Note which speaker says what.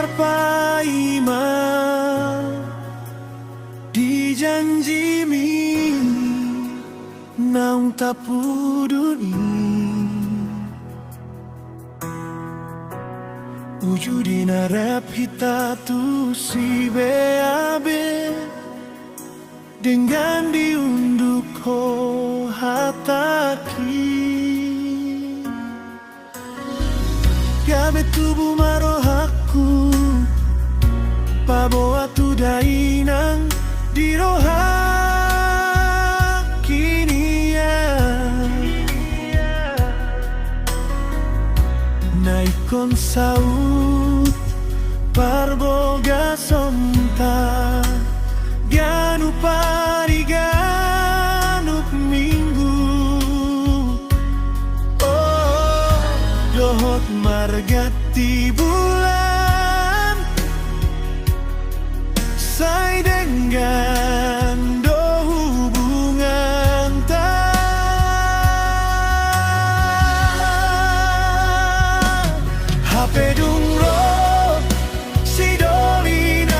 Speaker 1: terpaima di janjimi naung tapuduni wujudina rap hitatu si beabe dengan diunduk ho hataki gabe tubuh marohaku paboa tu dainang di rohakinia naikon saut parboga somta ganu pariganup minggu oh dohot margati bulan